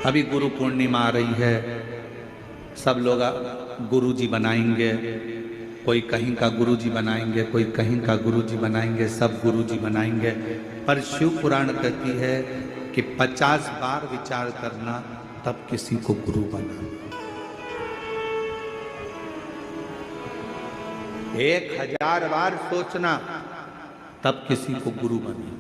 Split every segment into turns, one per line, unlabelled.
अभी गुरु पूर्णिमा आ रही है, सब लोग गुरु जी बनाएंगे, कोई कहीं का गुरु जी बनाएंगे, कोई कहीं का गुरु जी बनाएंगे, सब गुरु जी बनाएंगे। पर शिव पुराण कहती है कि 50 बार विचार करना तब किसी को गुरु बनाना। 1000 बार सोचना तब किसी को गुरु बनाना।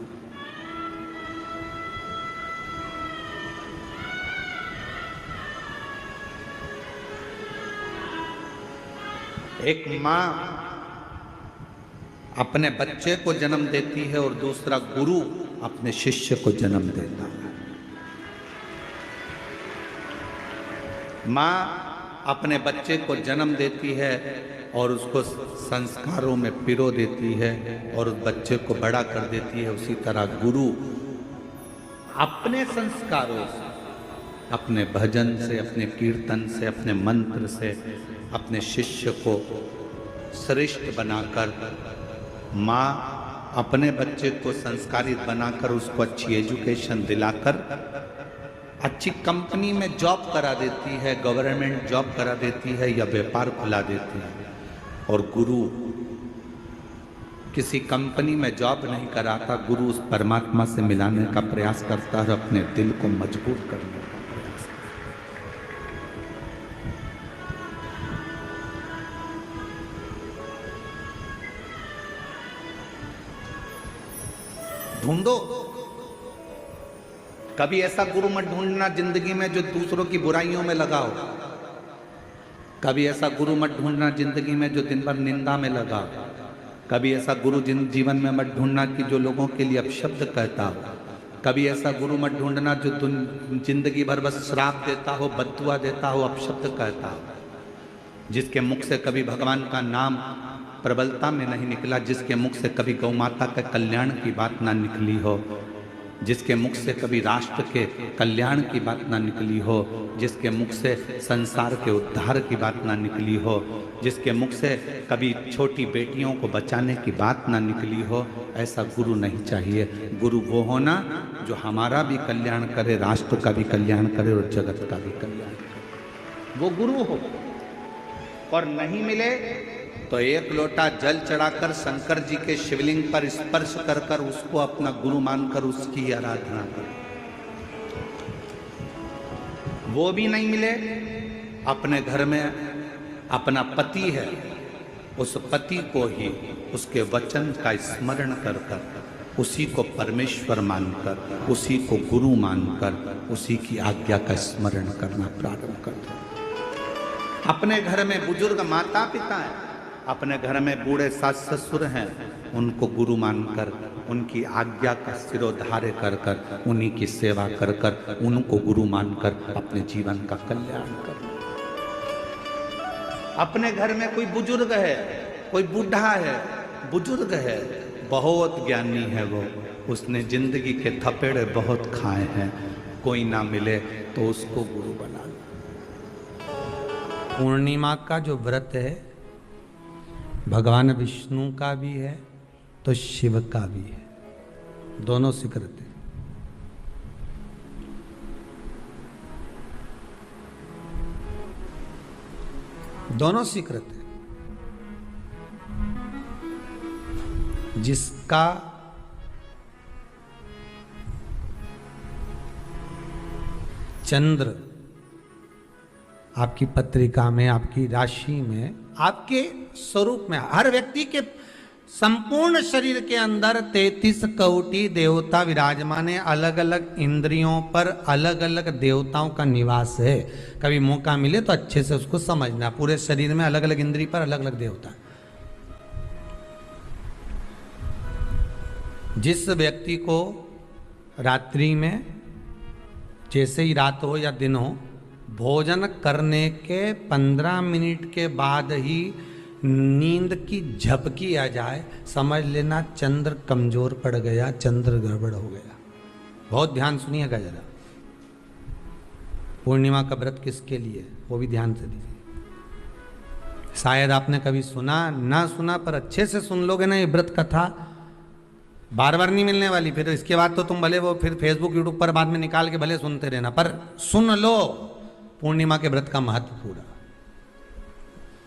एक मां अपने बच्चे को जन्म देती है और दूसरा गुरु अपने शिष्य को जन्म देता है। मां अपने बच्चे को जन्म देती है और उसको संस्कारों में पिरो देती है और उस बच्चे को बड़ा कर देती है। उसी तरह गुरु अपने संस्कारों से, अपने भजन से, अपने कीर्तन से, अपने मंत्र से अपने शिष्य को श्रेष्ठ बनाकर, माँ अपने बच्चे को संस्कारित बनाकर उसको अच्छी एजुकेशन दिलाकर अच्छी कंपनी में जॉब करा देती है, गवर्नमेंट जॉब करा देती है या व्यापार खुला देती है। और गुरु किसी कंपनी में जॉब नहीं कराता, गुरु उस परमात्मा से मिलाने का प्रयास करता है, अपने दिल को मजबूत करने का प्रयास। ढूंढो, कभी ऐसा गुरु मत ढूंढना जिंदगी में जो दूसरों की बुराइयों में लगा हो। कभी ऐसा गुरु मत ढूंढना जिंदगी में जो दिन भर निंदा में लगा हो। कभी ऐसा गुरु जीवन में मत ढूंढना कि जो लोगों के लिए अपशब्द कहता हो। कभी ऐसा गुरु मत ढूंढना जो जिंदगी भर बस श्राप देता हो, बद्दुआ देता हो, अपशब्द कहता हो, जिसके मुख से कभी भगवान का नाम प्रबलता में नहीं निकला, जिसके मुख से कभी गौ माता के कल्याण की बात ना निकली हो, जिसके मुख से कभी राष्ट्र के कल्याण की बात ना निकली हो, जिसके मुख से संसार के उद्धार की बात ना निकली हो, जिसके मुख से कभी छोटी बेटियों को बचाने की बात ना निकली हो, ऐसा गुरु नहीं चाहिए। गुरु वो होना जो हमारा भी कल्याण करे, राष्ट्र का भी कल्याण करे और जगत का भी कल्याण करे, वो गुरु हो। और नहीं मिले तो एक लोटा जल चढ़ाकर शंकर जी के शिवलिंग पर स्पर्श कर कर उसको अपना गुरु मानकर उसकी आराधना करें। वो भी नहीं मिले, अपने घर में अपना पति है, उस पति को ही उसके वचन का स्मरण कर कर, उसी को परमेश्वर मानकर, उसी को गुरु मानकर, उसी की आज्ञा का स्मरण करना प्रारंभ कर दो। अपने घर में बुजुर्ग माता पिता है, अपने घर में बूढ़े सास ससुर हैं, उनको गुरु मानकर, उनकी आज्ञा का सिरोधार्य कर कर, उन्हीं की सेवा कर कर, उनको गुरु मानकर अपने जीवन का कल्याण कर। अपने घर में कोई बुजुर्ग है, कोई बूढ़ा है, बुजुर्ग है, बहुत ज्ञानी है वो, उसने जिंदगी के थपेड़े बहुत खाए हैं, कोई ना मिले तो उसको गुरु बना लो। पूर्णिमा का जो व्रत है भगवान विष्णु का भी है तो शिव का भी है, दोनों स्वीकृत है। दोनों स्वीकृत है। जिसका चंद्र आपकी पत्रिका में, आपकी राशि में, आपके स्वरूप में, हर व्यक्ति के संपूर्ण शरीर के अंदर 33 कोटि देवता विराजमान है। अलग अलग इंद्रियों पर अलग अलग देवताओं का निवास है। कभी मौका मिले तो अच्छे से उसको समझना। पूरे शरीर में अलग अलग इंद्रिय पर अलग अलग देवता। जिस व्यक्ति को रात्रि में, जैसे ही रात हो या दिन हो, भोजन करने के 15 मिनट के बाद ही नींद की झपकी आ जाए, समझ लेना चंद्र कमजोर पड़ गया, चंद्र गड़बड़ हो गया। बहुत ध्यान सुनिएगा जरा। पूर्णिमा का व्रत किसके लिए, वो भी ध्यान से दीजिए। शायद आपने कभी सुना ना सुना, पर अच्छे से सुन लोगे ना ये व्रत कथा, बार बार नहीं मिलने वाली। फिर इसके बाद तो तुम भले वो फिर फेसबुक यूट्यूब पर बाद में निकाल के भले सुनते रहना, पर सुन लो पूर्णिमा के व्रत का महत्व पूरा।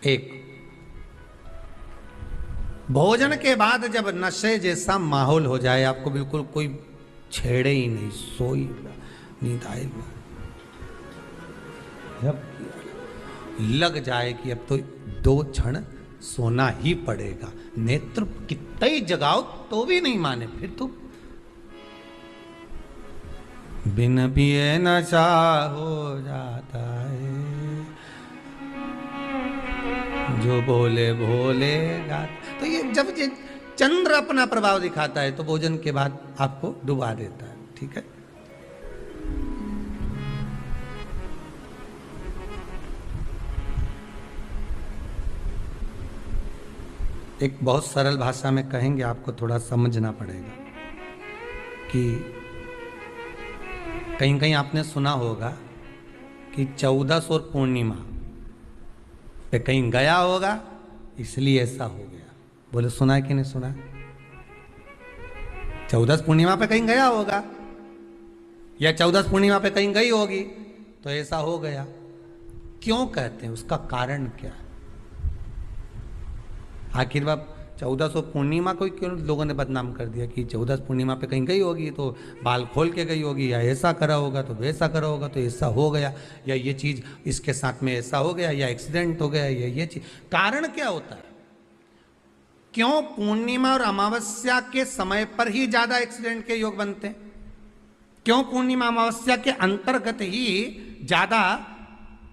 एक, भोजन के बाद जब नशे जैसा माहौल हो जाए, आपको बिल्कुल कोई छेड़े ही नहीं, सोई नींद आएगी, जब लग जाए कि अब तो 2 क्षण सोना ही पड़ेगा, नेत्र कितना ही जगाओ तो भी नहीं माने, फिर तो बिन पिए नशा हो जाता है, जो बोले भोले गाता। तो ये जब ये चंद्र अपना प्रभाव दिखाता है तो भोजन के बाद आपको डुबा देता है। ठीक है, एक बहुत सरल भाषा में कहेंगे, आपको थोड़ा समझना पड़ेगा कि कहीं कहीं आपने सुना होगा कि 14 और पूर्णिमा पे कहीं गया होगा इसलिए ऐसा हो गया। बोले सुना है कि नहीं सुना? 14 पूर्णिमा पे कहीं गया होगा या 14 पूर्णिमा पे कहीं गई होगी तो ऐसा हो गया। क्यों कहते हैं, उसका कारण क्या है? आखिर वह 1400 पूर्णिमा को क्यों लोगों ने बदनाम कर दिया कि 14 पूर्णिमा पे कहीं गई होगी तो बाल खोल के गई होगी, या ऐसा करा होगा तो वैसा करा होगा तो ऐसा हो गया, या ये चीज़ इसके साथ में ऐसा हो गया, या एक्सीडेंट हो गया, या ये चीज़। कारण क्या होता है? क्यों पूर्णिमा और अमावस्या के समय पर ही ज़्यादा एक्सीडेंट के योग बनते हैं? क्यों पूर्णिमा अमावस्या के अंतर्गत ही ज़्यादा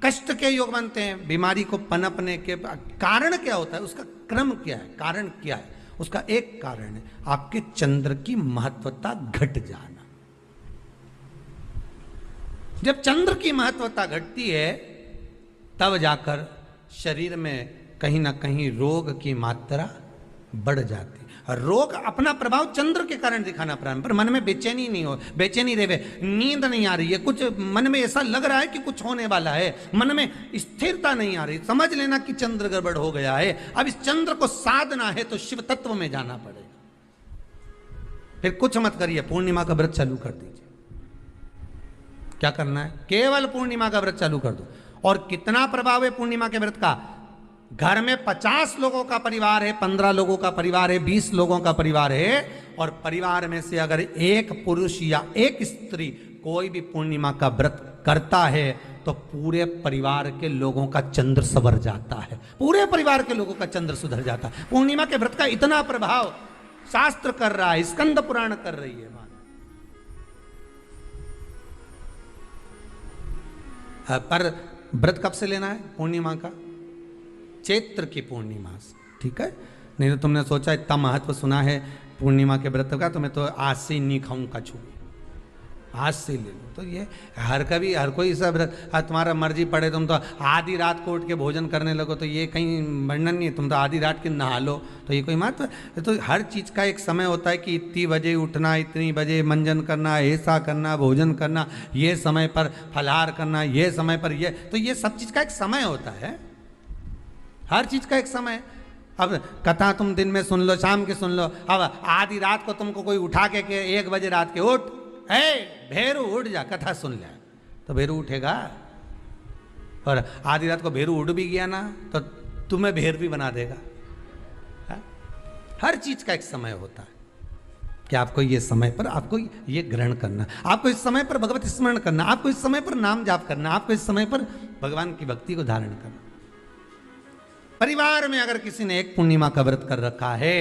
कष्ट के योग बनते हैं, बीमारी को पनपने के? कारण क्या होता है? उसका क्रम क्या है? कारण क्या है? उसका एक कारण है आपके चंद्र की महत्वता घट जाना। जब चंद्र की महत्वता घटती है तब जाकर शरीर में कहीं ना कहीं रोग की मात्रा बढ़ जाती है। रोग अपना प्रभाव चंद्र के कारण दिखाना प्रारंभ, पर मन में बेचैनी नहीं हो, बेचैनी रहे, नींद नहीं आ रही है, कुछ मन में ऐसा लग रहा है कि कुछ होने वाला है, मन में स्थिरता नहीं आ रही, समझ लेना कि चंद्र गड़बड़ हो गया है। अब इस चंद्र को साधना है तो शिव तत्व में जाना पड़ेगा। फिर कुछ मत करिए, पूर्णिमा का व्रत चालू कर दीजिए। क्या करना है? केवल पूर्णिमा का व्रत चालू कर दो। और कितना प्रभाव है पूर्णिमा के व्रत का? घर में 50 लोगों का परिवार है, 15 लोगों का परिवार है, 20 लोगों का परिवार है, और परिवार में से अगर एक पुरुष या एक स्त्री कोई भी पूर्णिमा का व्रत करता है तो पूरे परिवार के लोगों का चंद्र संवर जाता है, पूरे परिवार के लोगों का चंद्र सुधर जाता है। पूर्णिमा के व्रत का इतना प्रभाव शास्त्र कर रहा है, स्कंद पुराण कर रही है। पर व्रत कब से लेना है पूर्णिमा का? चैत्र की पूर्णिमा से। ठीक है, नहीं तो तुमने सोचा इतना महत्व सुना है पूर्णिमा के व्रत का तो मैं तो आज से ही नहीं खाऊं कछू, आज से ले लो। तो ये हर कोई सब तुम्हारा मर्जी पड़े, तुम तो आधी रात को उठ के भोजन करने लगो तो ये कहीं वर्णन नहीं है। तुम तो आधी रात के नहा लो तो ये कोई महत्व? तो हर चीज़ का एक समय होता है कि इतनी बजे उठना, इतनी बजे मंजन करना, ऐसा करना, भोजन करना, ये समय पर फलाहार करना, ये समय पर ये, तो ये सब चीज़ का एक समय होता है, हर चीज का एक समय। अब कथा तुम दिन में सुन लो, शाम के सुन लो, अब आधी रात को तुमको कोई उठा के 1 बजे रात के उठ, भेरू उठ जा, कथा सुन ले, तो भेरू उठेगा? और आधी रात को भेरू उठ भी गया ना तो तुम्हें भेर भी बना देगा। है? हर चीज का एक समय होता है कि आपको ये समय पर आपको ये ग्रहण करना, आपको इस समय पर भगवत स्मरण करना, आपको इस समय पर नाम जाप करना, आपको इस समय पर भगवान की भक्ति को धारण करना। परिवार में अगर किसी ने एक पूर्णिमा का व्रत कर रखा है,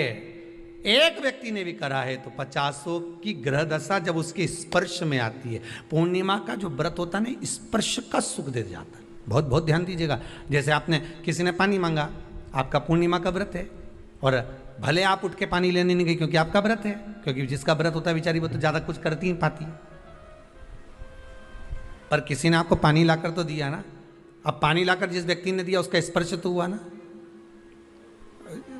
एक व्यक्ति ने भी करा है, तो 50 की ग्रह दशा जब उसके स्पर्श में आती है, पूर्णिमा का जो व्रत होता है ना, स्पर्श का सुख दे जाता है। बहुत बहुत ध्यान दीजिएगा। जैसे आपने किसी ने पानी मांगा, आपका पूर्णिमा का व्रत है, और भले आप उठ के पानी लेने नहीं गए क्योंकि आपका व्रत है, क्योंकि जिसका व्रत होता है बेचारी वो तो ज्यादा कुछ करती नहीं पाती, पर किसी ने आपको पानी लाकर तो दिया ना। अब पानी लाकर जिस व्यक्ति ने दिया उसका स्पर्श तो हुआ ना।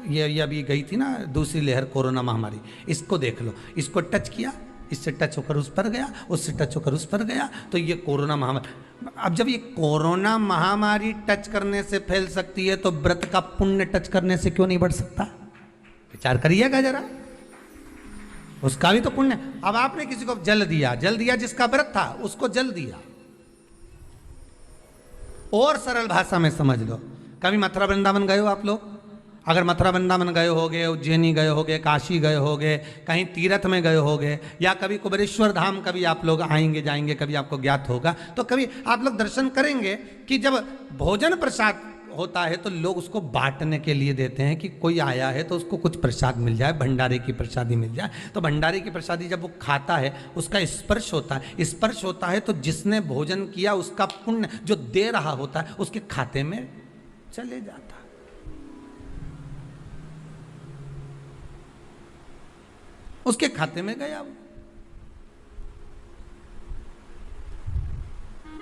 ये अभी गई थी ना दूसरी लहर कोरोना महामारी, इसको देख लो, इसको टच किया, इससे टच होकर उस पर गया, उससे टच होकर उस पर गया, तो ये कोरोना महामारी। अब जब ये कोरोना महामारी टच करने से फैल सकती है तो व्रत का पुण्य टच करने से क्यों नहीं बढ़ सकता? विचार करिएगा जरा। उसका भी तो पुण्य। अब आपने किसी को जल दिया जिसका व्रत था उसको जल दिया। और सरल भाषा में समझ लो, कभी मथुरा वृंदावन गए हो आप लोग? अगर मथुरा वृंदावन गए होगे, उज्जैनी गए होगे, काशी गए होगे, कहीं तीर्थ में गए होगे, या कभी कुबेरेश्वर धाम कभी आप लोग आएंगे जाएंगे, कभी आपको ज्ञात होगा, तो कभी आप लोग दर्शन करेंगे कि जब भोजन प्रसाद होता है तो लोग उसको बांटने के लिए देते हैं कि कोई आया है तो उसको कुछ प्रसाद मिल जाए, भंडारे की प्रसादी मिल जाए। तो भंडारे की प्रसादी जब वो खाता है उसका स्पर्श होता है, स्पर्श होता है तो जिसने भोजन किया उसका पुण्य जो दे रहा होता है उसके खाते में चले जाता है। उसके खाते में गया वो।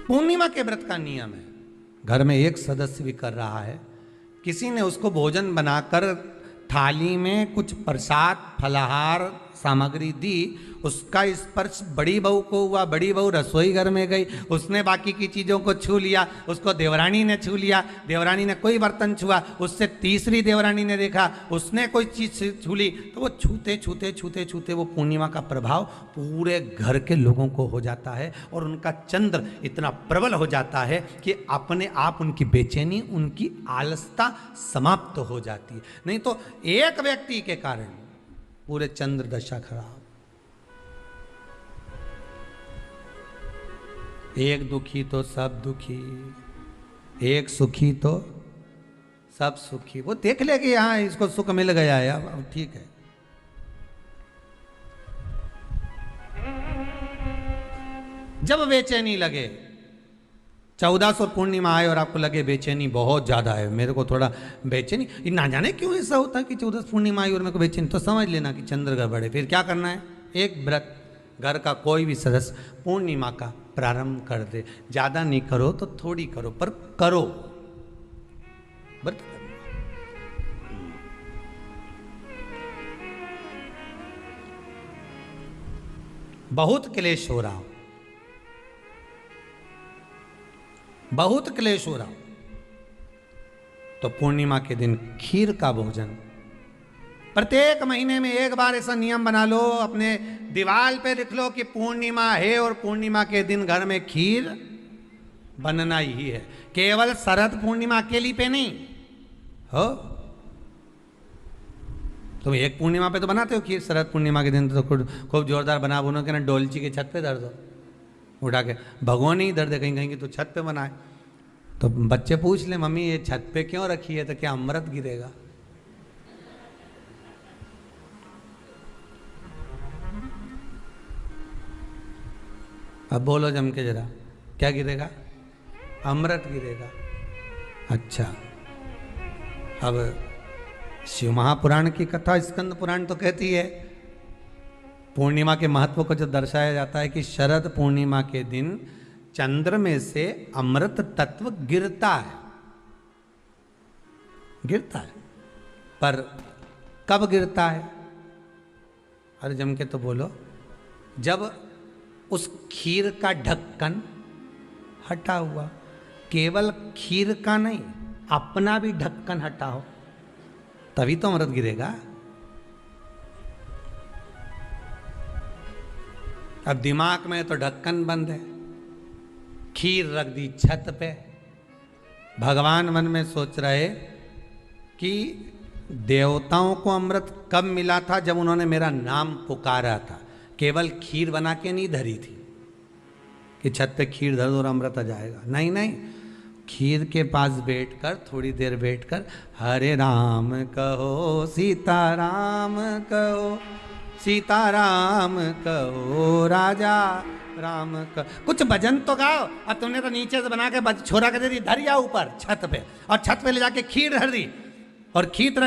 पूर्णिमा के व्रत का नियम है, घर में एक सदस्य भी कर रहा है, किसी ने उसको भोजन बनाकर थाली में कुछ प्रसाद फलाहार सामग्री दी, उसका स्पर्श बड़ी बहू को हुआ, बड़ी बहू रसोई घर में गई, उसने बाकी की चीज़ों को छू लिया, उसको देवरानी ने छू लिया, देवरानी ने कोई बर्तन छुआ, उससे तीसरी देवरानी ने देखा, उसने कोई चीज़ छू ली, तो वो छूते छूते छूते छूते वो पूर्णिमा का प्रभाव पूरे घर के लोगों को हो जाता है और उनका चंद्र इतना प्रबल हो जाता है कि अपने आप उनकी बेचैनी, उनकी आलसता समाप्त हो जाती है। नहीं तो एक व्यक्ति के कारण पूरे चंद्र दशा खराब। एक दुखी तो सब दुखी, एक सुखी तो सब सुखी। वो देख ले कि हाँ इसको सुख मिल गया है, अब ठीक है। जब बेचैनी लगे, 14 और पूर्णिमा आए और आपको लगे बेचैनी बहुत ज्यादा है, मेरे को थोड़ा बेचैनी, ना जाने क्यों ऐसा होता है कि 14 पूर्णिमा आई और मेरे को बेचैनी, तो समझ लेना कि चंद्र गड़बड़ है। फिर क्या करना है? एक व्रत घर का कोई भी सदस्य पूर्णिमा का प्रारंभ कर दे। ज्यादा नहीं करो तो थोड़ी करो, पर करो, व्रत करो। बहुत क्लेश हो रहा हो, बहुत क्लेश हो रहा हो, तो पूर्णिमा के दिन खीर का भोजन प्रत्येक महीने में एक बार ऐसा नियम बना लो, अपने दीवार पे लिख लो कि पूर्णिमा है और पूर्णिमा के दिन घर में खीर बनना ही है। केवल शरद पूर्णिमा अकेली पे नहीं हो, तुम एक पूर्णिमा पे तो बनाते हो खीर, शरद पूर्णिमा के दिन तो खूब जोरदार बना बुनो के ना डोलची के छत पे धर दो, उठा के भगवान ही धर दे कहीं कहीं की, तो छत पे बनाए। तो बच्चे पूछ ले मम्मी ये छत पे क्यों रखी है, तो क्या अमृत गिरेगा? अब बोलो जम के जरा, क्या गिरेगा? अमृत गिरेगा। अच्छा, अब शिव महापुराण की कथा स्कंद पुराण तो कहती है, पूर्णिमा के महत्व को जो दर्शाया जाता है कि शरद पूर्णिमा के दिन चंद्र में से अमृत तत्व गिरता है, गिरता है। पर कब गिरता है? अरे जम के तो बोलो, जब उस खीर का ढक्कन हटा हुआ, केवल खीर का नहीं अपना भी ढक्कन हटाओ, तभी तो अमृत गिरेगा। अब दिमाग में तो ढक्कन बंद है, खीर रख दी छत पे, भगवान मन में सोच रहे कि देवताओं को अमृत कब मिला था? जब उन्होंने मेरा नाम पुकारा था। केवल खीर बना के नहीं धरी थी कि छत पे खीर धर दो और अमृत आ जाएगा, नहीं नहीं, खीर के पास बैठकर थोड़ी देर बैठकर हरे राम कहो सीताराम कहो, सीताराम कहो राजा राम का कुछ भजन तो गाओ। अब तुमने तो नीचे से बना के छोरा कर दे दी, धरिया ऊपर छत पे, और छत पे ले जाके खीर धर दी और खीर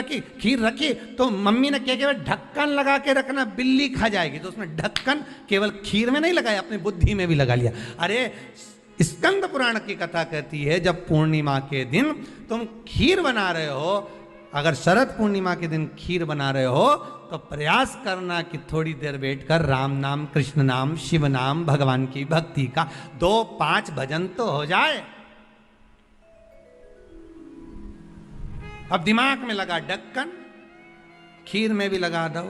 रखी तो मम्मी ने क्या केवल ढक्कन लगा के रखना, बिल्ली खा जाएगी, तो उसने ढक्कन केवल खीर में नहीं लगाया, अपनी बुद्धि में भी लगा लिया। अरे स्कंद पुराण की कथा कहती है जब पूर्णिमा के दिन तुम खीर बना रहे हो, अगर शरद पूर्णिमा के दिन खीर बना रहे हो तो प्रयास करना कि थोड़ी देर बैठकर राम नाम, कृष्ण नाम, शिव नाम, भगवान की भक्ति का 2-5 भजन तो हो जाए। अब दिमाग में लगा ढक्कन, खीर में भी लगा दो,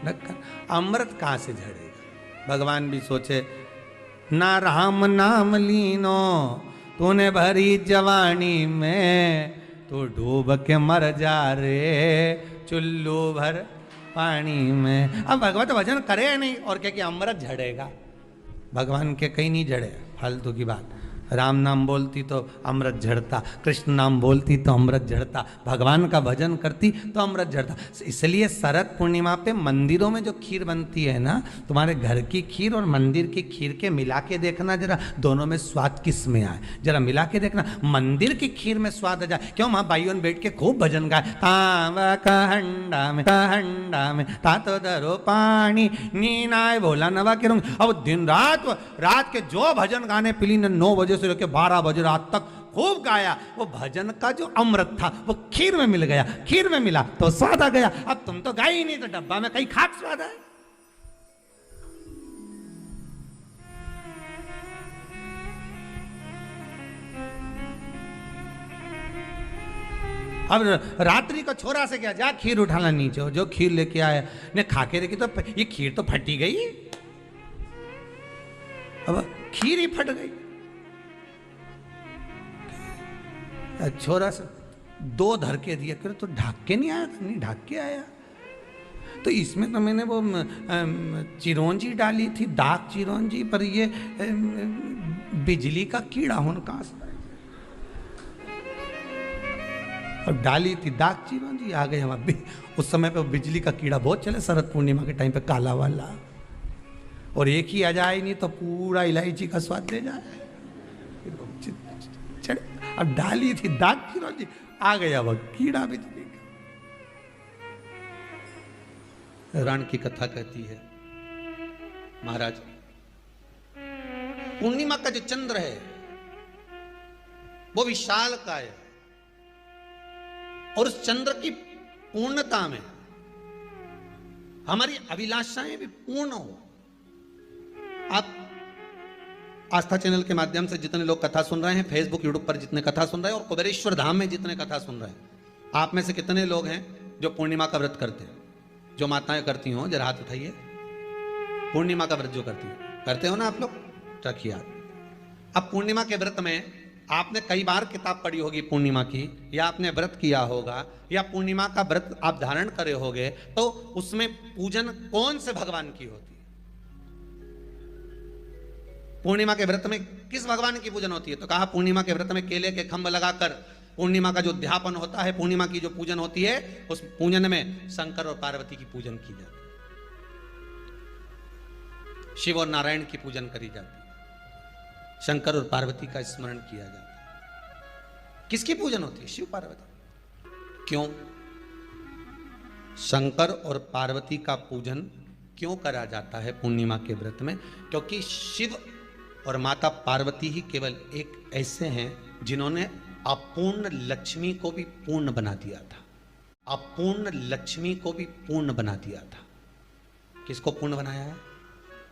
ढक्कन, अमृत कहां से झड़ेगा? भगवान भी सोचे, ना राम नाम लीनो तूने भरी जवानी में, तो डूब के मर जा रे चुल्लू भर पानी में। अब भगवत भजन करे या नहीं, और क्या कि अमृत झड़ेगा? भगवान के कहीं नहीं झड़े, फालतू की बात। राम नाम बोलती तो अमृत झड़ता, कृष्ण नाम बोलती तो अमृत झड़ता, भगवान का भजन करती तो अमृत झड़ता। इसलिए शरद पूर्णिमा पे मंदिरों में जो खीर बनती है ना, तुम्हारे घर की खीर और मंदिर की खीर के मिला के देखना जरा, दोनों में स्वाद किस में आए, जरा मिला के देखना। मंदिर की खीर में स्वाद आ जाए, क्यों? वहां भाइयों बैठ के खूब भजन गाए, तांबा का हंडा में ता तो दरो पानी नीनाए भोला नवा के रूंग। अब दिन रात के जो भजन गाने पिली ने 9 बजे से लेकर 12 बजे रात तक खूब गाया, वो भजन का जो अमृत था वो खीर में मिल गया, खीर में मिला तो स्वाद आ गया। अब तुम तो गाई ही नहीं, तो डब्बा में कहीं खाक स्वाद है। अब रात्रि को छोरा से क्या, जा खीर उठाना नीचे, जो खीर लेके आया ने खा के देखी तो ये खीर तो फटी गई, अब खीर ही फट गई। छोरा से 2 धर के दिया, करे तो ढाक के नहीं आया था, नहीं ढाक के आया, तो इसमें तो मैंने वो चिरौंजी डाली थी, दाग चिरौंजी, पर ये बिजली का कीड़ा होने कहां से, और डाली थी दाग चिरौंजी, आ गए हम। उस समय पे बिजली का कीड़ा बहुत चले, शरद पूर्णिमा के टाइम पे, काला वाला, और एक ही आ जाए नहीं तो पूरा इलायची का स्वाद दे जाए। अब डाली थी दाग चिरौंजी, आ गया वह कीड़ा बिजली का। रण की कथा कहती है, महाराज पूर्णिमा का जो चंद्र है वो विशाल का है, और उस चंद्र की पूर्णता में हमारी अभिलाषाएं भी पूर्ण हो। आप आस्था चैनल के माध्यम से जितने लोग कथा सुन रहे हैं, फेसबुक यूट्यूब पर जितने कथा सुन रहे हैं, और कुबेरेश्वर धाम में जितने कथा सुन रहे हैं, आप में से कितने लोग हैं जो पूर्णिमा का व्रत करते हैं? जो माताएं करती हो जरा हाथ उठाइए। पूर्णिमा का व्रत जो करते हो ना आप लोग, रखिए हाथ। अब पूर्णिमा के व्रत में आपने कई बार किताब पढ़ी होगी पूर्णिमा की, या आपने व्रत किया होगा, या पूर्णिमा का व्रत आप धारण करे होगे, तो उसमें पूजन कौन से भगवान की होती है? पूर्णिमा के व्रत में किस भगवान की पूजन होती है? तो कहा पूर्णिमा के व्रत में केले के खंभ लगाकर पूर्णिमा का जो अध्यापन होता है, पूर्णिमा की जो पूजन होती है, उस पूजन में शंकर और पार्वती की पूजन की जाती है, शिव और नारायण की पूजन करी जाती है, शंकर और पार्वती का स्मरण किया जाता है। किसकी पूजन होती है? शिव पार्वती। क्यों शंकर और पार्वती का पूजन क्यों करा जाता है पूर्णिमा के व्रत में? क्योंकि शिव और माता पार्वती ही केवल एक ऐसे हैं जिन्होंने अपूर्ण लक्ष्मी को भी पूर्ण बना दिया था, अपूर्ण लक्ष्मी को भी पूर्ण बना दिया था। किसको पूर्ण बनाया है?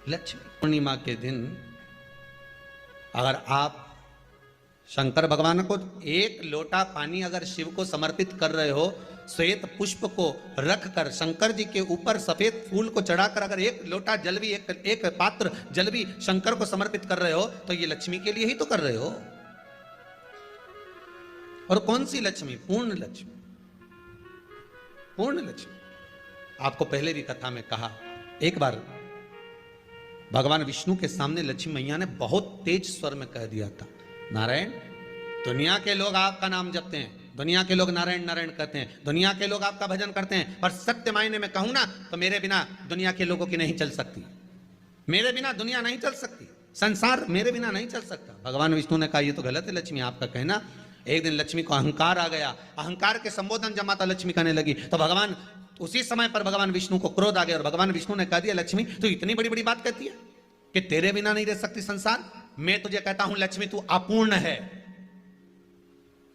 लक्ष्मी। पूर्णिमा के दिन अगर आप शंकर भगवान को 1 लोटा पानी अगर शिव को समर्पित कर रहे हो, श्वेत पुष्प को रखकर शंकर जी के ऊपर सफेद फूल को चढ़ाकर अगर 1 लोटा जल भी, एक पात्र जल भी शंकर को समर्पित कर रहे हो, तो ये लक्ष्मी के लिए ही तो कर रहे हो। और कौन सी लक्ष्मी? पूर्ण लक्ष्मी। पूर्ण लक्ष्मी। आपको पहले भी कथा में कहा, एक बार भगवान विष्णु के सामने लक्ष्मी मैया ने बहुत तेज स्वर में कह दिया था, नारायण, दुनिया के लोग आपका नाम जपते हैं, दुनिया के लोग नारायण नारायण कहते हैं, दुनिया के लोग आपका भजन करते हैं, पर सत्य मायने में कहूं ना तो मेरे बिना दुनिया के लोगों की नहीं चल सकती, मेरे बिना दुनिया नहीं चल सकती, संसार मेरे बिना नहीं चल सकता। भगवान विष्णु ने कहा ये तो गलत है लक्ष्मी आपका कहना। एक दिन लक्ष्मी को अहंकार आ गया, अहंकार के संबोधन जब माता लक्ष्मी कहने लगी तो भगवान, उसी समय पर भगवान विष्णु को क्रोध आ गया, और भगवान विष्णु ने कह दिया, लक्ष्मी तू इतनी बड़ी बड़ी बात कहती है कि तेरे बिना नहीं रह सकती संसार। मैं तुझे कहता हूं लक्ष्मी तू अपूर्ण है,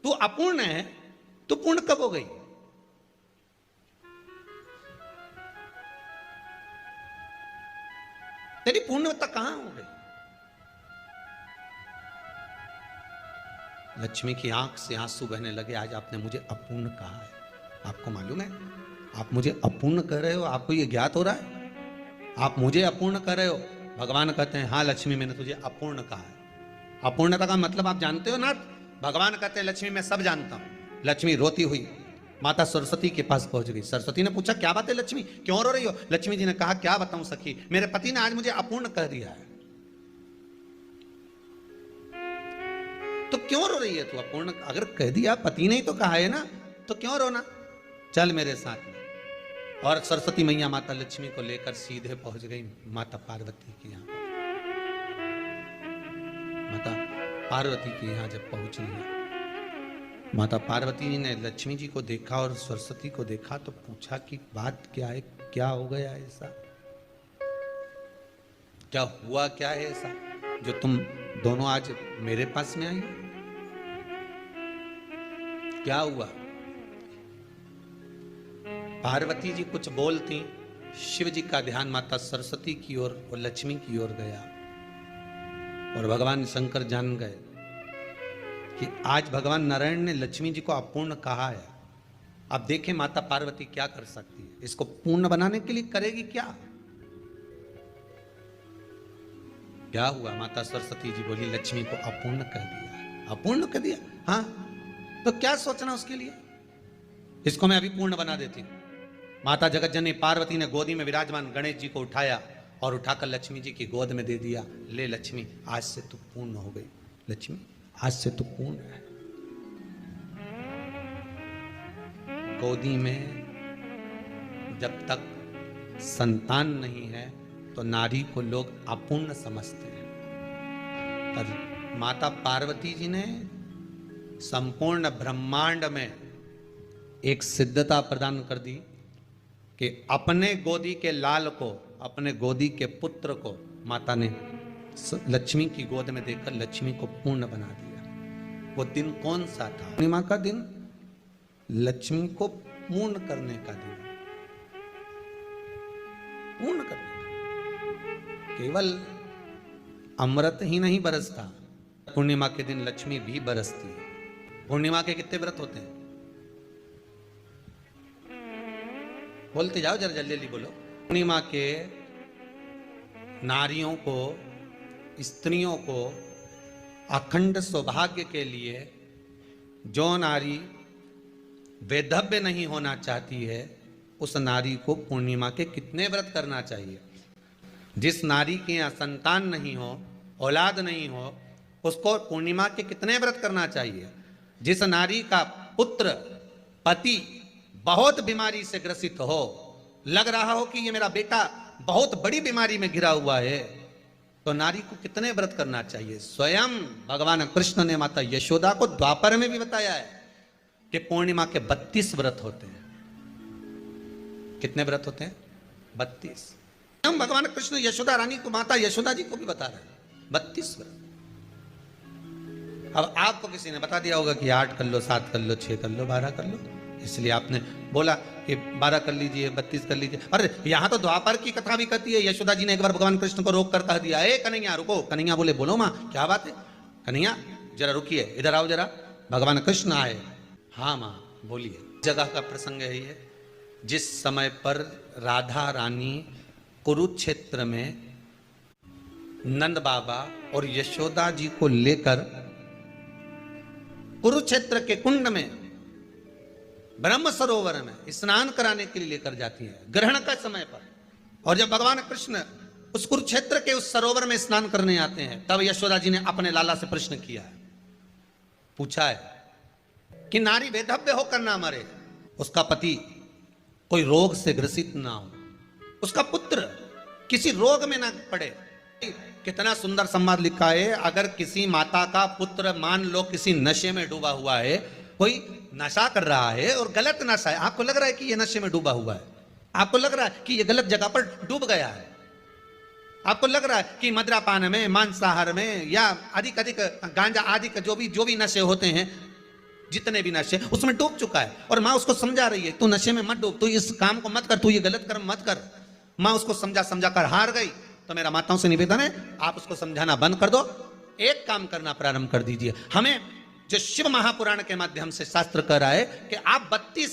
तू अपूर्ण है, तू पूर्ण कब हो गई? तेरी पूर्णता कहां हो गई? लक्ष्मी की आंख से आंसू बहने लगे, आज आपने मुझे अपूर्ण कहा है। आपको मालूम है आप मुझे अपूर्ण कह रहे हो, आपको ये ज्ञात हो रहा है? आप मुझे अपूर्ण कह रहे हो? भगवान कहते हैं हाँ लक्ष्मी मैंने तुझे अपूर्ण कहा है। अपूर्णता का मतलब आप जानते हो ना? भगवान कहते हैं लक्ष्मी मैं सब जानता हूं। लक्ष्मी रोती हुई माता सरस्वती के पास पहुंच गई। सरस्वती ने पूछा क्या बात है लक्ष्मी, क्यों रो रही हो? लक्ष्मी जी ने कहा क्या बताऊं सखी, मेरे पति ने आज मुझे अपूर्ण कह दिया है। तो क्यों रो रही है तू? अपूर्ण अगर कह दिया, पति ने ही तो कहा है ना, तो क्यों रोना? चल मेरे साथ में। और सरस्वती मैया माता लक्ष्मी को लेकर सीधे पहुंच गई माता पार्वती के यहां। माता पार्वती के यहां जब पहुंची है, माता पार्वती जी ने लक्ष्मी जी को देखा और सरस्वती को देखा तो पूछा कि बात क्या है, क्या हो गया ऐसा, क्या हुआ, क्या है ऐसा जो तुम दोनों आज मेरे पास में आई? क्या हुआ? पार्वती जी कुछ बोलती, शिव जी का ध्यान माता सरस्वती की ओर और लक्ष्मी की ओर गया और भगवान शंकर जान गए कि आज भगवान नारायण ने लक्ष्मी जी को अपूर्ण कहा है। अब देखें माता पार्वती क्या कर सकती है, इसको पूर्ण बनाने के लिए करेगी क्या? क्या हुआ? माता सरस्वती जी बोली लक्ष्मी को अपूर्ण कर दिया। अपूर्ण कर दिया? हाँ, तो क्या सोचना उसके लिए, इसको मैं अभी पूर्ण बना देती हूं। माता जगतजननी पार्वती ने गोदी में विराजमान गणेश जी को उठाया और उठाकर लक्ष्मी जी की गोद में दे दिया। ले लक्ष्मी, आज से तू पूर्ण हो गई। लक्ष्मी आज से तू पूर्ण है। गोदी में जब तक संतान नहीं है तो नारी को लोग अपूर्ण समझते हैं, पर माता पार्वती जी ने संपूर्ण ब्रह्मांड में एक सिद्धता प्रदान कर दी कि अपने गोदी के लाल को, अपने गोदी के पुत्र को माता ने लक्ष्मी की गोद में देकर लक्ष्मी को पूर्ण बना दिया। वो दिन कौन सा था? पूर्णिमा का दिन, लक्ष्मी को पूर्ण करने का दिन, पूर्ण करने का। केवल अमृत ही नहीं बरसता, पूर्णिमा के दिन लक्ष्मी भी बरसती है। पूर्णिमा के कितने व्रत होते हैं? बोलते जाओ जरा, जल्दी जल्दी बोलो। पूर्णिमा के नारियों को, स्त्रियों को अखंड सौभाग्य के लिए, जो नारी वैधव्य नहीं होना चाहती है उस नारी को पूर्णिमा के कितने व्रत करना चाहिए? जिस नारी के यहाँ संतान नहीं हो, औलाद नहीं हो, उसको पूर्णिमा के कितने व्रत करना चाहिए? जिस नारी का पुत्र, पति बहुत बीमारी से ग्रसित हो, लग रहा हो कि ये मेरा बेटा बहुत बड़ी बीमारी में घिरा हुआ है, तो नारी को कितने व्रत करना चाहिए? स्वयं भगवान कृष्ण ने माता यशोदा को द्वापर में भी बताया है कि पूर्णिमा के 32 व्रत होते हैं। कितने व्रत होते हैं? 32। हम भगवान कृष्ण यशोदा रानी को, माता यशोदा जी को भी बता रहे हैं 32 व्रत। अब आपको किसी ने बता दिया होगा कि 8 कर लो, 7 कर लो, 6 कर लो, 12 कर लो, इसलिए आपने बोला कि 12 कर लीजिए, 32 कर लीजिए। अरे यहां तो द्वापर की कथा भी कहती है। यशोदा जी ने एक बार भगवान कृष्ण को रोक कर कह दिया, ए कन्हैया रुको। कन्हैया बोले बोलो माँ क्या बात है? कन्हैया जरा रुकिए, इधर आओ जरा। भगवान कृष्ण आए। हाँ माँ बोलिए। जगह का प्रसंग है ये, जिस समय पर राधा रानी कुरुक्षेत्र में नंद बाबा और यशोदा जी को लेकर कुरुक्षेत्र के कुंड में, ब्रह्म सरोवर में स्नान कराने के लिए लेकर जाती है ग्रहण का समय पर। और जब भगवान कृष्ण उस कुरुक्षेत्र के उस सरोवर में स्नान करने आते हैं, तब यशोदा जी ने अपने लाला से प्रश्न किया है, पूछा है कि नारी वैधव्य होकर ना मरे, उसका पति कोई रोग से ग्रसित ना हो, उसका पुत्र किसी रोग में ना पड़े। कितना सुंदर संवाद लिखा है। अगर किसी माता का पुत्र मान लो किसी नशे में डूबा हुआ है, कोई नशा कर रहा है और गलत नशा है, आपको लग रहा है कि ये नशे में डूबा हुआ है, आपको लग रहा है कि ये गलत जगह पर डूब गया है, आपको लग रहा है कि मदिरापान में, मांसाहार में या अधिक अधिक गांजा आदि का जो भी नशे होते हैं, जितने भी नशे, उसमें डूब चुका है। और माँ उसको समझा रही है, तू नशे में मत डूब, तू इस काम को मत कर, तू ये गलत कर्म मत कर। माँ उसको समझा कर हार गई। तो मेरा माताओं से निवेदन है, आप उसको समझाना बंद कर दो, एक काम करना प्रारंभ कर दीजिए। हमें जो शिव महापुराण के माध्यम से शास्त्र कह रहा है कि आप 32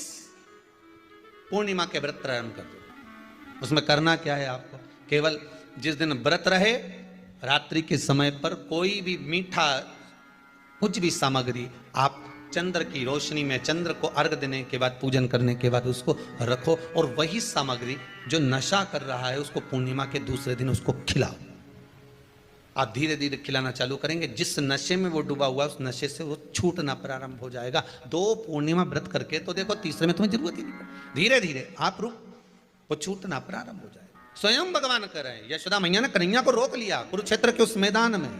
पूर्णिमा के व्रत प्रारंभ कर दो। उसमें करना क्या है आपको, केवल जिस दिन व्रत रहे रात्रि के समय पर कोई भी मीठा कुछ भी सामग्री आप चंद्र की रोशनी में चंद्र को अर्घ देने के बाद पूजन करने के बाद उसको रखो, और वही सामग्री जो नशा कर रहा है उसको पूर्णिमा के दूसरे दिन उसको खिलाओ। आप धीरे धीरे खिलाना चालू करेंगे, जिस नशे में वो डूबा हुआ उस नशे से वो छूटना प्रारंभ हो जाएगा। 2 पूर्णिमा व्रत करके तो देखो तीसरे में तुम्हें जरूरत ही नहीं पड़ेगी, धीरे धीरे आप रुक वो छूटना प्रारंभ हो जाएगा। स्वयं भगवान कर रहे हैं, यशोदा मैया ने कन्हैया को रोक लिया कुरुक्षेत्र के उस मैदान में,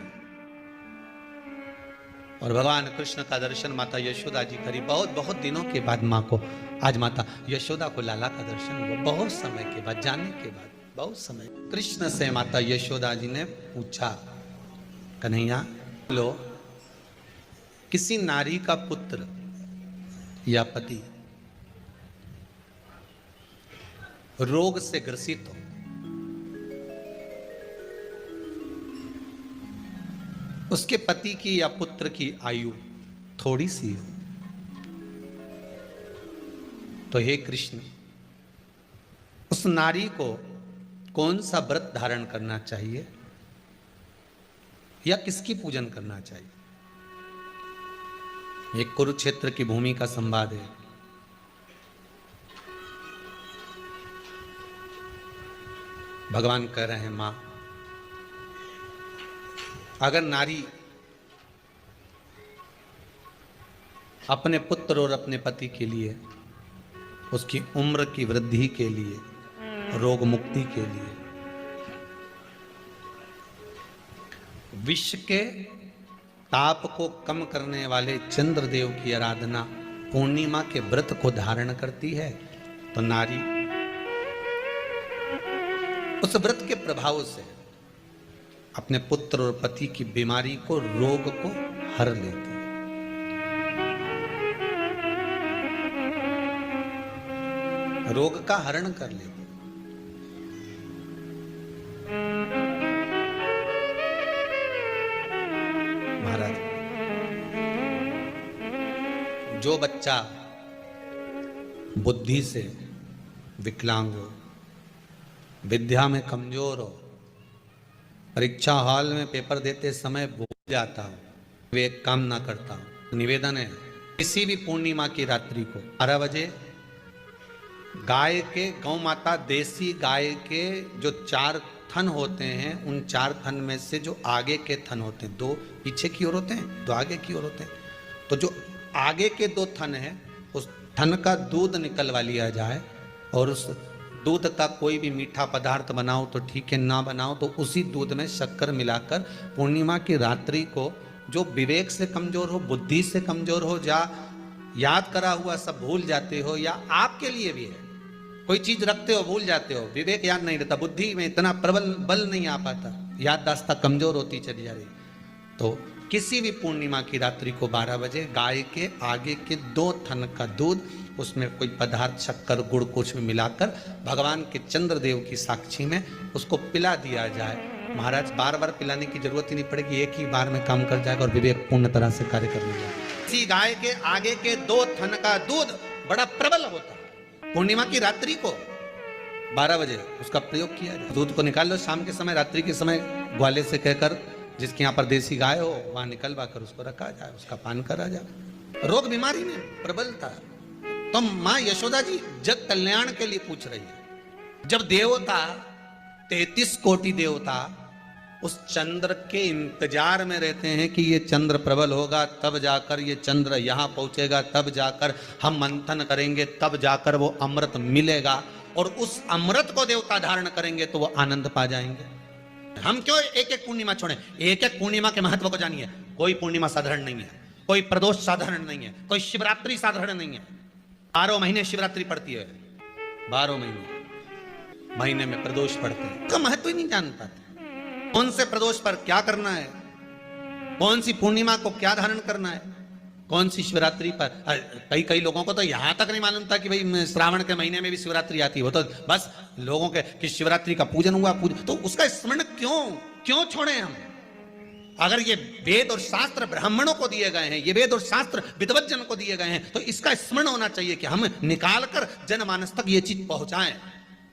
और भगवान कृष्ण का दर्शन माता यशोदा जी करी। बहुत बहुत दिनों के बाद माँ को आज माता यशोदा को लाला का दर्शन हुआ, बहुत समय के बाद, जाने के बाद बहुत समय। कृष्ण से माता यशोदा जी ने पूछा, कन्हैया लो, किसी नारी का पुत्र या पति रोग से ग्रसित हो, उसके पति की या पुत्र की आयु थोड़ी सी हो, तो हे कृष्ण उस नारी को कौन सा व्रत धारण करना चाहिए या किसकी पूजन करना चाहिए। एक कुरुक्षेत्र की भूमि का संवाद है। भगवान कह रहे हैं, मां अगर नारी अपने पुत्र और अपने पति के लिए, उसकी उम्र की वृद्धि के लिए, रोग मुक्ति के लिए, विश्व के ताप को कम करने वाले चंद्रदेव की आराधना पूर्णिमा के व्रत को धारण करती है, तो नारी उस व्रत के प्रभाव से अपने पुत्र और पति की बीमारी को, रोग को हर लेती है। रोग का हरण कर लेती है। महाराज, जो बच्चा बुद्धि से विकलांग हो, विद्या में कमजोर हो, परीक्षा हॉल में पेपर देते समय भूल जाता हो, वे एक काम ना करता हो, तो निवेदन है किसी भी पूर्णिमा की रात्रि को 12 बजे गाय के, गौ माता देसी गाय के जो 4 थन होते हैं, उन 4 थन में से जो आगे के थन होते हैं, 2 पीछे की ओर होते हैं, 2 आगे की ओर होते हैं, तो जो आगे के 2 थन हैं उस थन का दूध निकलवा लिया जाए, और उस दूध का कोई भी मीठा पदार्थ बनाओ तो ठीक है, ना बनाओ तो उसी दूध में शक्कर मिलाकर पूर्णिमा की रात्रि को, जो विवेक से कमजोर हो, बुद्धि से कमजोर हो, या याद करा हुआ सब भूल जाते हो, या आपके लिए भी है कोई चीज रखते हो भूल जाते हो, विवेक याद नहीं रहता, बुद्धि में इतना प्रबल बल नहीं आ पाता, याददाश्त कमजोर होती चली जा रही, तो किसी भी पूर्णिमा की रात्रि को 12 बजे गाय के आगे के 2 थन का दूध, उसमें कोई पदार्थ, शक्कर, गुड़ कुछ भी मिलाकर भगवान के चंद्रदेव की साक्षी में उसको पिला दिया जाए। महाराज, बार बार पिलाने की जरूरत ही नहीं पड़ेगी, एक ही बार में काम कर जाएगा और विवेक पूर्ण तरह से कार्य कर लेगा। इसी गाय के आगे के 2 थन का दूध बड़ा प्रबल होता है। पूर्णिमा की रात्रि को 12 बजे उसका प्रयोग किया जाए। दूध को निकाल लो शाम के समय, रात्रि के समय ग्वाले से कहकर, जिसके यहाँ पर देसी गाय हो वहां निकलवा कर उसको रखा जाए, उसका पान करा जाए। रोग बीमारी में प्रबलता, तो मां यशोदा जी जग कल्याण के लिए पूछ रही है। जब देवता 33 कोटि देवता उस चंद्र के इंतजार में रहते हैं कि ये चंद्र प्रबल होगा, तब जाकर ये चंद्र यहां पहुंचेगा, तब जाकर हम मंथन करेंगे, तब जाकर वो अमृत मिलेगा, और उस अमृत को देवता धारण करेंगे तो वो आनंद पा जाएंगे। हम क्यों एक एक पूर्णिमा छोड़ें? एक एक पूर्णिमा के महत्व को जानिए। कोई पूर्णिमा साधारण नहीं है, कोई प्रदोष साधारण नहीं है, कोई शिवरात्रि साधारण नहीं है। 12 महीने शिवरात्रि पड़ती है, 12 महीने में प्रदोष पड़ते हैं, उसका महत्व ही नहीं जान पाते। कौन से प्रदोष पर क्या करना है, कौन सी पूर्णिमा को क्या धारण करना है, कौन सी शिवरात्रि पर। कई लोगों को तो यहां तक नहीं मालूम था कि भाई श्रावण के महीने में भी शिवरात्रि आती है। वो तो बस लोगों के कि शिवरात्रि का पूजन हुआ, तो उसका स्मरण क्यों छोड़े हम? अगर ये वेद और शास्त्र ब्राह्मणों को दिए गए हैं, ये वेद और शास्त्र विद्वज्जन को दिए गए हैं, तो इसका स्मरण होना चाहिए कि हम निकाल कर जनमानस तक ये चीज पहुंचाएं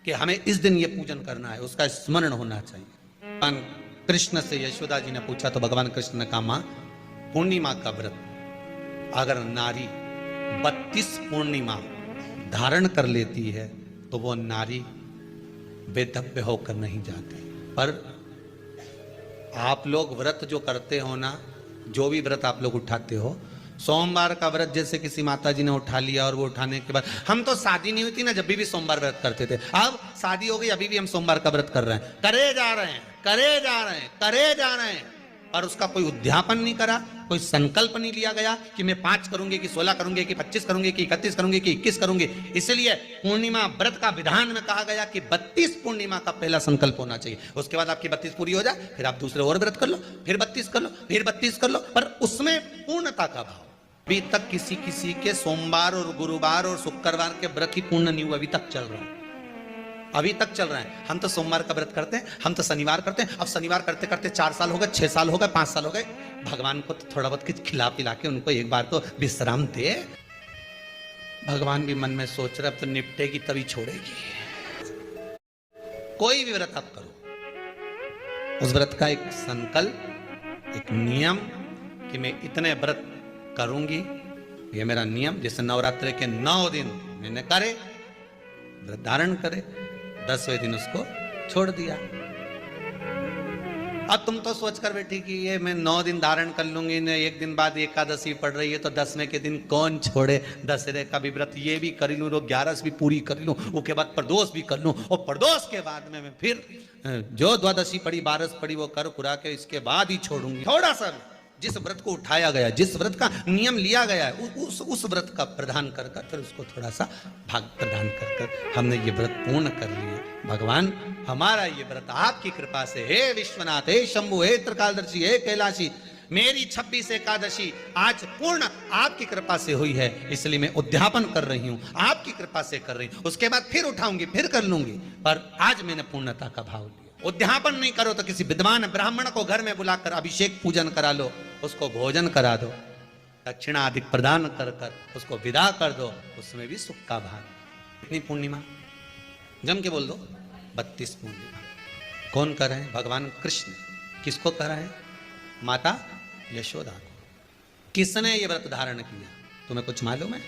कि हमें इस दिन ये पूजन करना है, उसका स्मरण होना चाहिए। भगवान कृष्ण से यशोदा जी ने पूछा तो भगवान कृष्ण ने कहा, मां पूर्णिमा का व्रत अगर नारी 32 पूर्णिमा धारण कर लेती है तो वो नारी बेधव्य होकर नहीं जाती। पर आप लोग व्रत जो करते हो ना, जो भी व्रत आप लोग उठाते हो, सोमवार का व्रत जैसे किसी माता जी ने उठा लिया और वो उठाने के बाद, हम तो शादी नहीं हुई थी ना जब भी सोमवार व्रत करते थे, अब शादी हो गई अभी भी हम सोमवार का व्रत कर रहे हैं, करे जा रहे हैं, करे जा रहे हैं, करे जा रहे हैं, और उसका कोई उद्यापन नहीं करा, कोई संकल्प नहीं लिया गया कि मैं 5 करूंगी कि 16 करूंगी कि 25 करूंगी कि 31 करूंगी कि 21 करूंगी। इसलिए पूर्णिमा व्रत का विधान में कहा गया कि 32 पूर्णिमा का पहला संकल्प होना चाहिए, उसके बाद आपकी 32 पूरी हो जाए, फिर आप दूसरे और व्रत कर लो, फिर 32 कर लो, फिर 32 कर लो, पर उसमें पूर्णता का भाव। अभी तक किसी के सोमवार और गुरुवार और शुक्रवार के व्रत ही पूर्ण नहीं हुआ, अभी तक चल रहा है, अभी तक चल रहा है। हम तो सोमवार का व्रत करते हैं, हम तो शनिवार करते हैं, अब शनिवार करते करते 4 साल हो गए, 6 साल हो गए, 5 साल हो गए। भगवान को तो थोड़ा बहुत कुछ खिला पिला के उनको एक बार तो विश्राम दे। भगवान भी मन में सोच रहे अब तो निपटेगी तभी छोड़ेगी। कोई भी व्रत आप करो, उस व्रत का एक संकल्प, एक नियम कि मैं इतने व्रत करूंगी, ये मेरा नियम। जैसे नवरात्रि के 9 दिन मैंने करे, व्रत धारण करे, 10वें दिन उसको छोड़ दिया। अब तुम तो सोच कर बैठी कि ये मैं 9 दिन धारण कर लूंगी ने, एक दिन बाद एकादशी पड़ रही है तो 10वें के दिन कौन छोड़े, दशहरे का भी व्रत ये भी कर लूं, 11 भी पूरी कर लूं, उसके बाद प्रदोष भी कर लूं, और प्रदोष के बाद में मैं फिर जो द्वादशी पड़ी 12 पड़ी वो कर कुरा के इसके बाद ही छोड़ूंगी। थोड़ा सा जिस व्रत को उठाया गया, जिस व्रत का नियम लिया गया है, उस व्रत का प्रदान कर कर फिर उसको थोड़ा सा भाग प्रदान कर कर हमने ये व्रत पूर्ण कर लिया। भगवान हमारा ये व्रत आपकी कृपा से, हे विश्वनाथ, हे शंभु, हे त्रिकालदर्शी, हे कैलाशी, मेरी 26 एकादशी आज पूर्ण आपकी कृपा से हुई है, इसलिए मैं उद्यापन कर रही हूं, आपकी कृपा से कर रही हूं, उसके बाद फिर उठाऊंगी, फिर कर लूंगी, पर आज मैंने पूर्णता का भाव लिया। उद्यापन नहीं करो तो किसी विद्वान ब्राह्मण को घर में बुलाकर अभिषेक पूजन करा लो, उसको भोजन करा दो, दक्षिणा अधिक प्रदान कर कर उसको विदा कर दो, उसमें भी सुख का भाग। कितनी पूर्णिमा जम के बोल दो, 32 पूर्णिमा। कौन कर रहे हैं? भगवान कृष्ण। किसको कर रहे हैं? माता यशोदा को। किसने ये व्रत धारण किया? तुम्हें कुछ मालूम है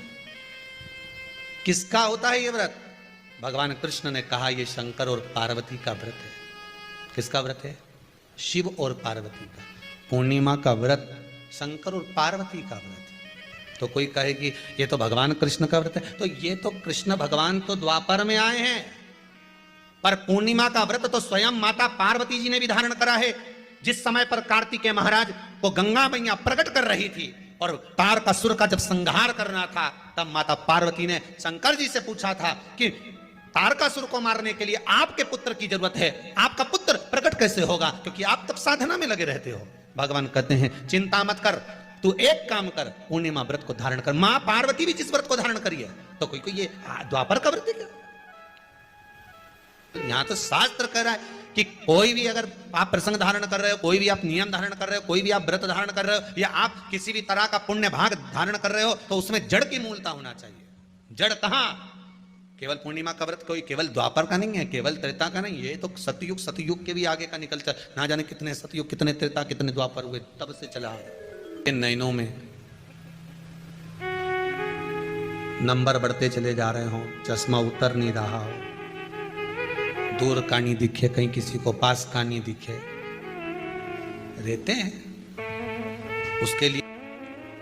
किसका होता है ये व्रत? भगवान कृष्ण ने कहा ये शंकर और पार्वती का व्रत है। किसका व्रत है? शिव और पार्वती का। पूर्णिमा का व्रत शंकर और पार्वती का व्रत है। तो कोई कहे कि ये तो भगवान कृष्ण का व्रत है, तो ये तो कृष्ण भगवान तो द्वापर में आए हैं, पर पूर्णिमा का व्रत तो स्वयं माता पार्वती जी ने भी धारण करा है। जिस समय पर कार्तिकेय महाराज को गंगा मैया प्रकट कर रही थी और तारकासुर का जब संहार करना था, तब माता पार्वती ने शंकर जी से पूछा था कि तारकासुर को मारने के लिए आपके पुत्र की जरूरत है, आपका पुत्र प्रकट कैसे होगा, क्योंकि आप तब साधना में लगे रहते हो। भगवान कहते हैं चिंता मत कर, तू एक काम कर, पूर्णिमा व्रत को धारण कर। मां पार्वती भी जिस व्रत को धारण करी है, तो कोई ये द्वापर का व्रत है क्या? यहां तो शास्त्र कह रहा है कि कोई भी अगर आप प्रसंग धारण कर रहे हो, कोई भी आप नियम धारण कर रहे हो, कोई भी आप व्रत धारण कर रहे हो, या आप किसी भी तरह का पुण्य भाग धारण कर रहे हो, तो उसमें जड़ की मूलता होना चाहिए। जड़ कहां? केवल पूर्णिमा का व्रत कोई केवल द्वापर का नहीं है, केवल त्रेता का नहीं, ये तो सतयुग के भी आगे का निकलता, ना जाने कितने सतयुग, कितने त्रेता, कितने द्वापर हुए, तब से चला है। इन नयनों में नंबर बढ़ते चले जा रहे हो, चश्मा उतर नहीं रहा हो, दूर का नहीं दिखे, कहीं किसी को पास का नहीं दिखे, रहते हैं। उसके लिए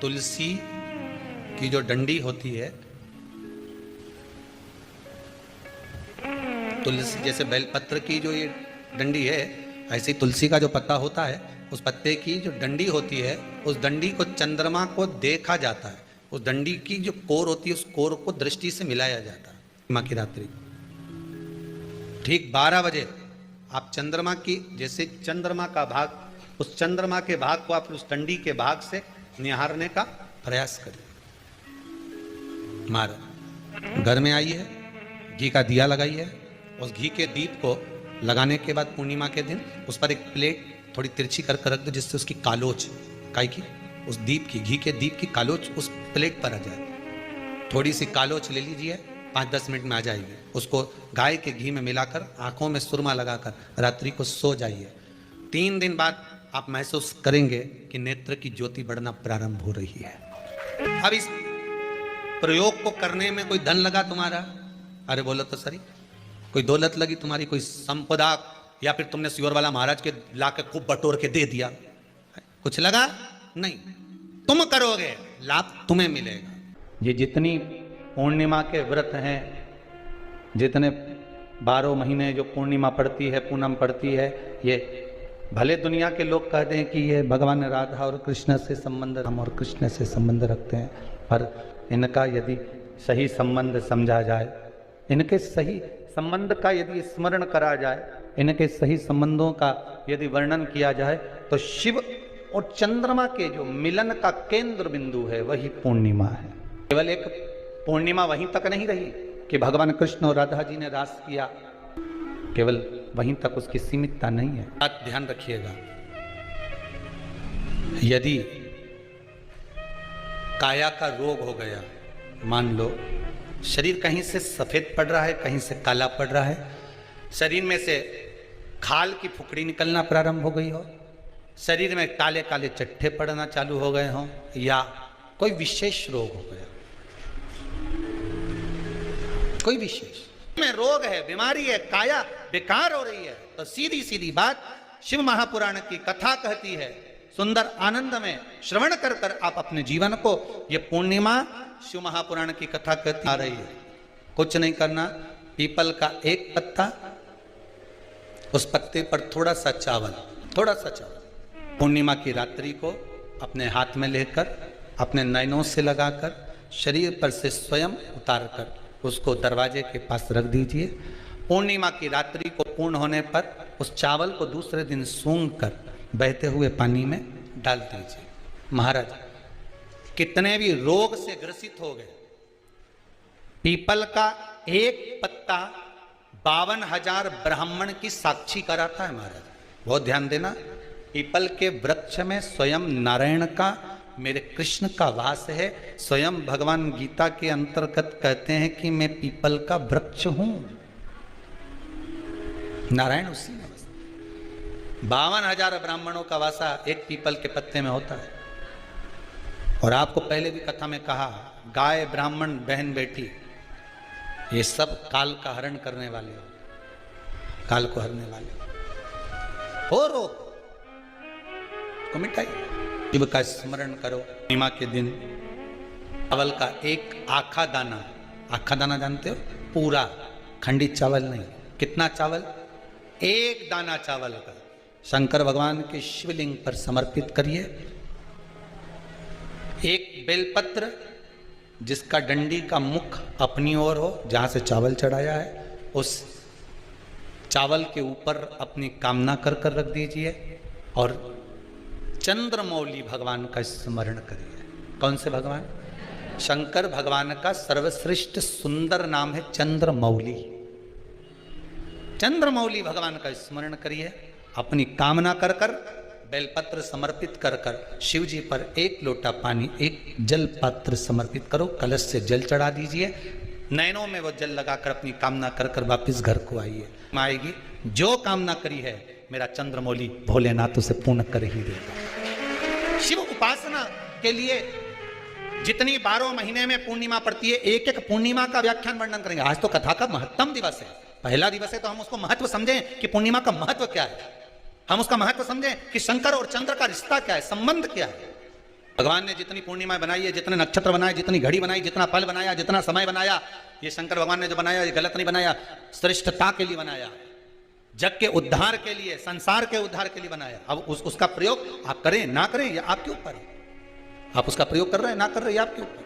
तुलसी की जो डंडी होती है, तुलसी जैसे बेलपत्र की जो ये डंडी है, ऐसे ही तुलसी का जो पत्ता होता है, उस पत्ते की जो डंडी होती है, उस डंडी को चंद्रमा को देखा जाता है। उस डंडी की जो कोर होती है, उस कोर को दृष्टि से मिलाया जाता है। माँ की रात्रि ठीक 12 बजे आप चंद्रमा की, जैसे चंद्रमा का भाग, उस चंद्रमा के भाग को आप उस डंडी के भाग से निहारने का प्रयास करें। मारो घर में आई है, घी का दिया लगाई है, उस घी के दीप को लगाने के बाद पूर्णिमा के दिन उस पर एक प्लेट थोड़ी तिरछी कर रख दो, जिससे उसकी कालोच, काय की, उस दीप की, घी के दीप की कालोच उस प्लेट पर आ जाए। थोड़ी सी कालोच ले लीजिए, 5-10 मिनट में आ जाएगी। उसको गाय के घी में मिलाकर आंखों में सुरमा लगाकर रात्रि को सो जाइए। 3 दिन बाद आप महसूस करेंगे कि नेत्र की ज्योति बढ़ना प्रारंभ हो रही है। अब इस प्रयोग को करने में कोई धन लगा तुम्हारा? अरे बोलो तो सही। कोई दौलत लगी तुम्हारी, कोई संपदा, या फिर तुमने सियोर वाला महाराज के लाके खूब बटोर के दे दिया, कुछ लगा? नहीं। तुम करोगे, लाभ तुम्हें मिलेगा। ये जितनी पूर्णिमा के व्रत हैं, जितने 12 महीने जो पूर्णिमा पड़ती है, पूनम पड़ती है, ये भले दुनिया के लोग कहते हैं कि ये भगवान राधा और कृष्ण से संबंध, हम और कृष्ण से संबंध रखते हैं, पर इनका यदि सही संबंध समझा जाए, इनके सही संबंध का यदि स्मरण करा जाए, इनके सही संबंधों का यदि वर्णन किया जाए, तो शिव और चंद्रमा के जो मिलन का केंद्र बिंदु है वही पूर्णिमा है। केवल एक पूर्णिमा वहीं तक नहीं रही कि भगवान कृष्ण और राधा जी ने रास किया, केवल वहीं तक उसकी सीमितता नहीं है। बात ध्यान रखिएगा, यदि काया का रोग हो गया, मान लो शरीर कहीं से सफेद पड़ रहा है, कहीं से काला पड़ रहा है, शरीर में से खाल की फुकड़ी निकलना प्रारंभ हो गई हो, शरीर में काले काले चट्टे पड़ना चालू हो गए हों, या कोई विशेष रोग हो गया, कोई विशेष में रोग है, बीमारी है, काया बेकार हो रही है, तो सीधी सीधी बात शिव महापुराण की कथा कहती है, सुंदर आनंद में श्रवण कर कर आप अपने जीवन को, ये पूर्णिमा शिव महापुराण की कथा कहती आ रही है। कुछ नहीं करना, पीपल का एक पत्ता, उस पत्ते पर थोड़ा सा चावल, थोड़ा सा चावल, पूर्णिमा की रात्रि को अपने हाथ में लेकर, अपने नयनों से लगाकर, शरीर पर से स्वयं उतार कर उसको दरवाजे के पास रख दीजिए। पूर्णिमा की रात्रि को पूर्ण होने पर उस चावल को दूसरे दिन सूंघ कर बहते हुए पानी में डाल दीजिए। महाराज कितने भी रोग से ग्रसित हो गए, पीपल का एक पत्ता 52,000 ब्राह्मण की साक्षी कराता है। महाराज बहुत ध्यान देना, पीपल के वृक्ष में स्वयं नारायण का, मेरे कृष्ण का वास है। स्वयं भगवान गीता के अंतर्गत कहते हैं कि मैं पीपल का वृक्ष हूं, नारायण उसी में। 52,000 ब्राह्मणों का वासा एक पीपल के पत्ते में होता है। और आपको पहले भी कथा में कहा, गाय, ब्राह्मण, बहन, बेटी, ये सब काल का हरण करने वाले हो, काल को हरने वाले हो। रोग को मिटाइए, शिव का स्मरण करो। पूर्णिमा के दिन चावल का एक आखा दाना, आखा दाना जानते हो, पूरा खंडित चावल नहीं, कितना चावल? एक दाना चावल का शंकर भगवान के शिवलिंग पर समर्पित करिए। एक बेलपत्र जिसका डंडी का मुख अपनी ओर हो, जहां से चावल चढ़ाया है, उस चावल के ऊपर अपनी कामना कर कर रख दीजिए और चंद्रमौली भगवान का स्मरण करिए। कौन से भगवान? शंकर भगवान का सर्वश्रेष्ठ सुंदर नाम है चंद्रमौली। चंद्रमौली भगवान का स्मरण करिए, अपनी कामना कर कर बेलपत्र समर्पित कर कर शिव जी पर एक लोटा पानी, एक जल पात्र समर्पित करो, कलश से जल चढ़ा दीजिए, नैनों में वो जल लगाकर अपनी कामना कर कर वापिस घर को आइए। आएगी जो कामना करी है मेरा चंद्रमौली भोलेनाथ उसे पूर्ण कर ही देगा। शिव उपासना के लिए जितनी 12 महीने में पूर्णिमा पड़ती है, एक एक पूर्णिमा का व्याख्यान वर्णन करेंगे। आज तो कथा का महत्तम दिवस है, पहला दिवस है, तो हम उसको महत्व समझें कि पूर्णिमा का महत्व क्या है, हम उसका महत्व समझें कि शंकर और चंद्र का रिश्ता क्या है, संबंध क्या है। भगवान ने जितनी पूर्णिमा बनाई है, जितने नक्षत्र बनाए, जितनी घड़ी बनाई, जितना फल बनाया, जितना समय बनाया, ये शंकर भगवान ने जो बनाया ये गलत नहीं बनाया, श्रेष्ठता के लिए बनाया, जग के उद्धार के लिए, संसार के उद्धार के लिए बनाया। अब उसका प्रयोग आप करें ना करें ये आपके ऊपर है, आप उसका प्रयोग कर रहे हैं ना कर रहे हैं आपके ऊपर।